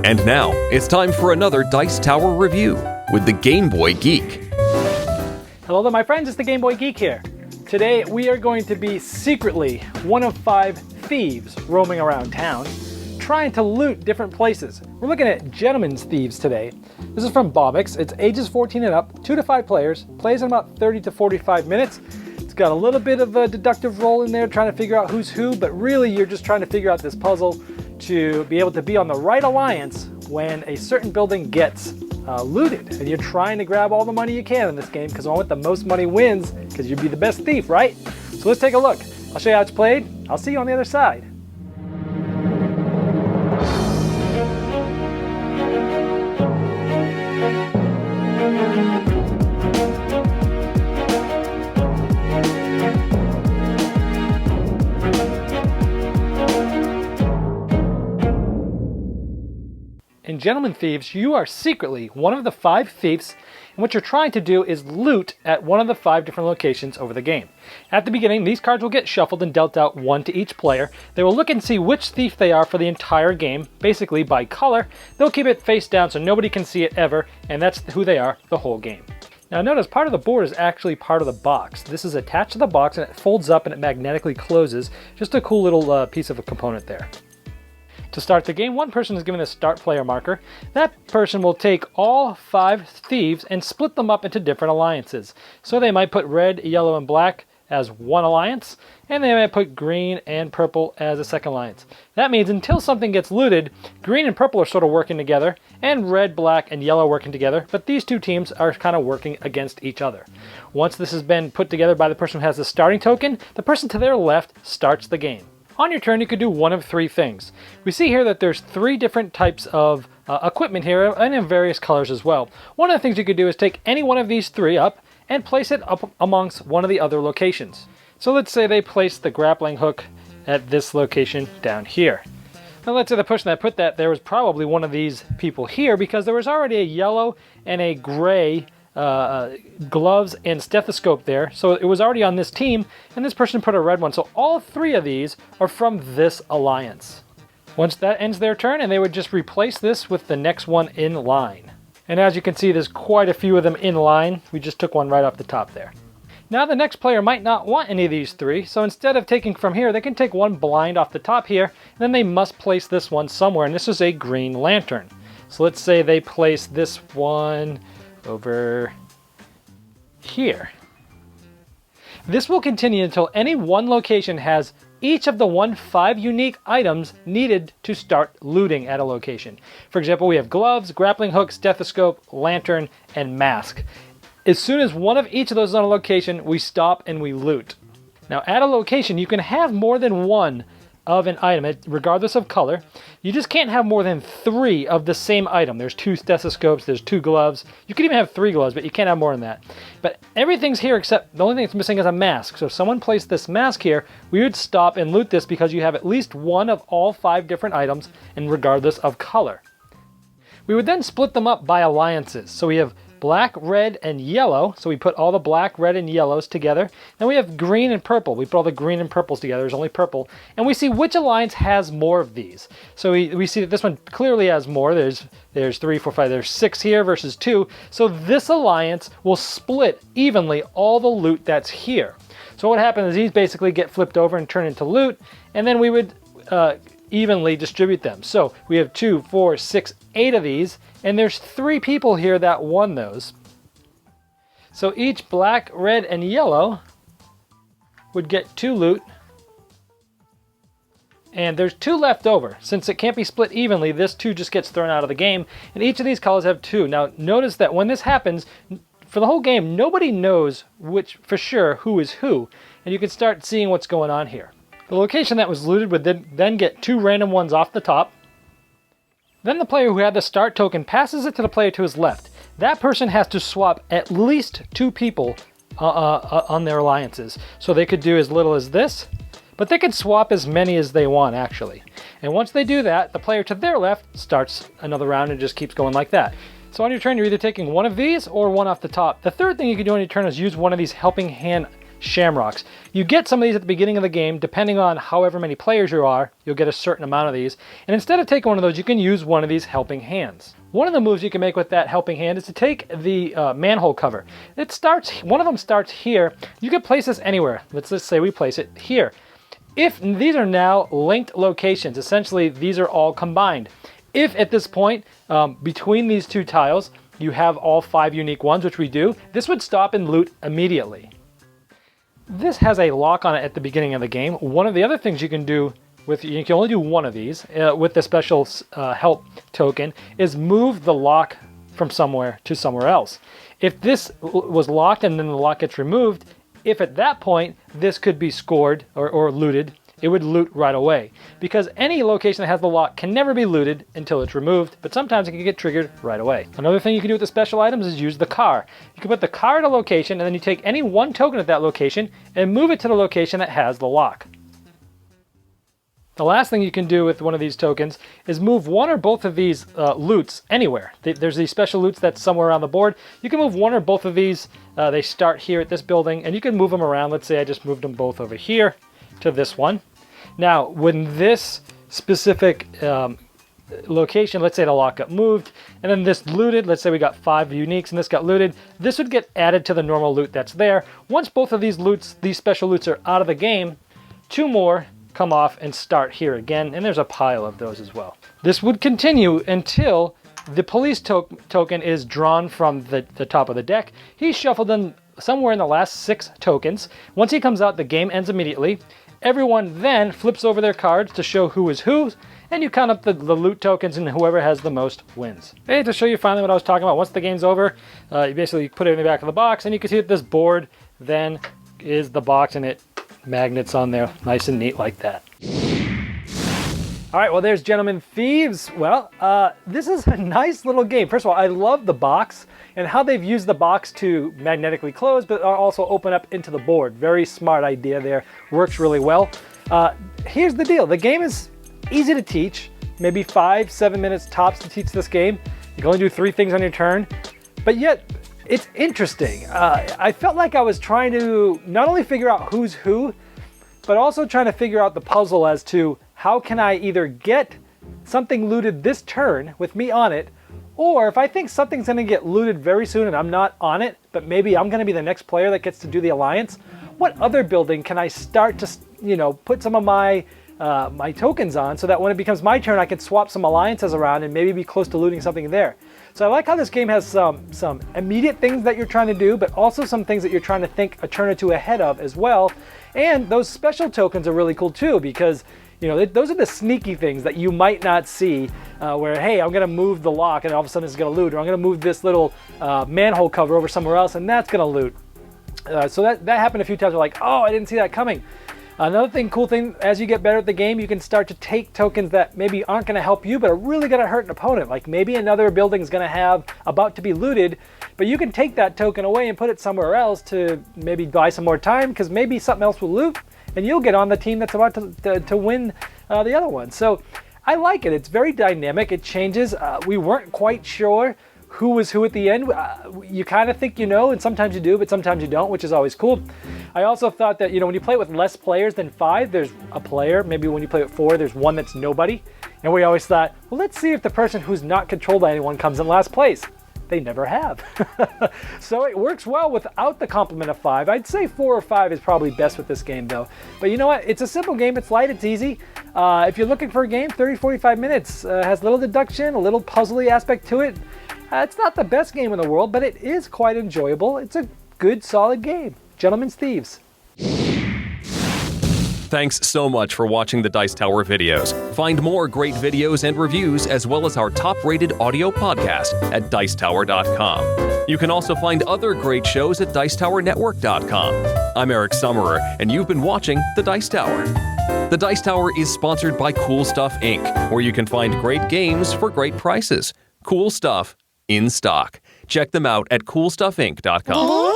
And now, it's time for another Dice Tower review with the Game Boy Geek. Hello there, my friends, it's the Game Boy Geek here. Today we are going to be secretly one of 5 thieves roaming around town, trying to loot different places. We're looking at Gentlemen's Thieves today. This is from Bobbix. It's ages 14 and up, 2 to 5 players, plays in about 30 to 45 minutes. It's got a little bit of a deductive role in there, trying to figure out who's who, but really you're just trying to figure out this puzzle to be able to be on the right alliance when a certain building gets looted. And you're trying to grab all the money you can in this game because the one with the most money wins, because you'd be the best thief, right? So let's take a look. I'll show you how it's played. I'll see you on the other side. In Gentlemen Thieves, you are secretly one of the 5 thieves, and what you're trying to do is loot at one of the 5 different locations over the game. At the beginning, these cards will get shuffled and dealt out 1 to each player. They will look and see which thief they are for the entire game, basically by color. They'll keep it face down so nobody can see it ever, and that's who they are the whole game. Now notice part of the board is actually part of the box. This is attached to the box and it folds up and it magnetically closes. Just a cool little piece of a component there. To start the game, one person is given a start player marker. That person will take all 5 thieves and split them up into different alliances. So they might put red, yellow, and black as one alliance, and they might put green and purple as a second alliance. That means until something gets looted, green and purple are sort of working together, and red, black, and yellow working together, but these 2 teams are kind of working against each other. Once this has been put together by the person who has the starting token, the person to their left starts the game. On your turn, you could do one of 3 things. We see here that there's 3 different types of equipment here, and in various colors as well. One of the things you could do is take any one of these 3 up and place it up amongst one of the other locations. So let's say they place the grappling hook at this location down here. Now let's say the person that put that there was probably one of these people here because there was already a yellow and a gray gloves and stethoscope there, so it was already on this team, and this person put a red one, so all 3 of these are from this alliance. Once that ends their turn, and they would just replace this with the next one in line. And as you can see, there's quite a few of them in line. We just took one right off the top there. Now the next player might not want any of these 3, so instead of taking from here, they can take one blind off the top here, and then they must place this one somewhere, and this is a green lantern. So let's say they place this one over here. This will continue until any one location has each of the 5 unique items needed to start looting at a location. For example, we have gloves, grappling hook, stethoscope, lantern, and mask. As soon as one of each of those is on a location, we stop and we loot. Now at a location, you can have more than one of an item, regardless of color. You just can't have more than 3 of the same item. There's 2 stethoscopes, there's 2 gloves. You could even have 3 gloves, but you can't have more than that. But everything's here except the only thing that's missing is a mask. So if someone placed this mask here, we would stop and loot this because you have at least one of all 5 different items, and regardless of color. We would then split them up by alliances. So we have black, red, and yellow. So we put all the black, red, and yellows together. Then we have green and purple. We put all the green and purples together. There's only purple. And we see which alliance has more of these. So we see that this one clearly has more. There's 3, 4, 5. There's 6 here versus 2. So this alliance will split evenly all the loot that's here. So what happens is these basically get flipped over and turn into loot. And then we would evenly distribute them. So we have 2, 4, 6, 8 of these, and there's 3 people here that won those. So each black, red, and yellow would get 2 loot, and there's 2 left over. Since it can't be split evenly, this 2 just gets thrown out of the game, and each of these colors have 2. Now notice that when this happens, for the whole game, nobody knows which for sure who is who, and you can start seeing what's going on here. The location that was looted would then get 2 random ones off the top. Then the player who had the start token passes it to the player to his left. That person has to swap at least 2 people on their alliances. So they could do as little as this, but they could swap as many as they want actually. And once they do that, the player to their left starts another round and just keeps going like that. So on your turn, you're either taking one of these or one off the top. The third thing you can do on your turn is use one of these helping hand shamrocks. You get some of these at the beginning of the game. Depending on however many players you are, you'll get a certain amount of these. And instead of taking one of those, you can use one of these helping hands. One of the moves you can make with that helping hand is to take the manhole cover. One of them starts here. You can place this anywhere. Let's just say we place it here. If these are now linked locations, essentially these are all combined. If at this point, between these two tiles, you have all 5 unique ones, which we do, this would stop and loot immediately. This has a lock on it at the beginning of the game. One of the other things you can do you can only do one of these with the special help token, is move the lock from somewhere to somewhere else. If this was locked and then the lock gets removed, if at that point this could be scored or looted, it would loot right away. Because any location that has the lock can never be looted until it's removed, but sometimes it can get triggered right away. Another thing you can do with the special items is use the car. You can put the car at a location and then you take any one token at that location and move it to the location that has the lock. The last thing you can do with one of these tokens is move one or both of these loots anywhere. There's these special loots that's somewhere around the board. You can move one or both of these. They start here at this building, and you can move them around. Let's say I just moved them both over here to this one. Now, when this specific location, let's say the lock got moved, and then this looted, let's say we got 5 uniques and this got looted, this would get added to the normal loot that's there. Once both of these special loots are out of the game, 2 more come off and start here again, and there's a pile of those as well. This would continue until the police token is drawn from the top of the deck. He's shuffled in somewhere in the last 6 tokens. Once he comes out, the game ends immediately. Everyone then flips over their cards to show who is who, and you count up the loot tokens, and whoever has the most wins. Hey, to show you finally what I was talking about, once the game's over, you basically put it in the back of the box, and you can see that this board then is the box, and it magnets on there, nice and neat like that. All right, well, there's Gentlemen Thieves. Well, this is a nice little game. First of all, I love the box and how they've used the box to magnetically close, but also open up into the board. Very smart idea there. Works really well. Here's the deal. The game is easy to teach. Maybe 5-7 minutes tops to teach this game. You can only do 3 things on your turn, but yet it's interesting. I felt like I was trying to not only figure out who's who, but also trying to figure out the puzzle as to how can I either get something looted this turn with me on it, or if I think something's going to get looted very soon and I'm not on it, but maybe I'm going to be the next player that gets to do the alliance, what other building can I start to, put some of my tokens on so that when it becomes my turn, I can swap some alliances around and maybe be close to looting something there. So I like how this game has some immediate things that you're trying to do, but also some things that you're trying to think a turn or two ahead of as well. And those special tokens are really cool too, because those are the sneaky things that you might not see where, hey, I'm going to move the lock and all of a sudden it's going to loot, or I'm going to move this little manhole cover over somewhere else and that's going to loot. So that happened a few times. We're like, oh, I didn't see that coming. Another cool thing, as you get better at the game, you can start to take tokens that maybe aren't going to help you, but are really going to hurt an opponent. Like maybe another building is going to have about to be looted, but you can take that token away and put it somewhere else to maybe buy some more time, because maybe something else will loot, and you'll get on the team that's about to win the other one. So I like it. It's very dynamic. It changes. We weren't quite sure who was who at the end. You kind of think and sometimes you do, but sometimes you don't, which is always cool. I also thought that, when you play with less players than 5, there's a player. Maybe when you play with 4, there's one that's nobody. And we always thought, well, let's see if the person who's not controlled by anyone comes in last place. They never have. So it works well without the complement of 5. I'd say 4 or 5 is probably best with this game, though. But you know what? It's a simple game. It's light. It's easy. If you're looking for a game, 30-45 minutes. Has little deduction, a little puzzly aspect to it. It's not the best game in the world, but it is quite enjoyable. It's a good, solid game. Gentlemen's Thieves. Thanks so much for watching the Dice Tower videos. Find more great videos and reviews, as well as our top-rated audio podcast at Dicetower.com. You can also find other great shows at Dicetowernetwork.com. I'm Eric Summerer, and you've been watching The Dice Tower. The Dice Tower is sponsored by Cool Stuff Inc., where you can find great games for great prices. Cool stuff in stock. Check them out at CoolStuffInc.com.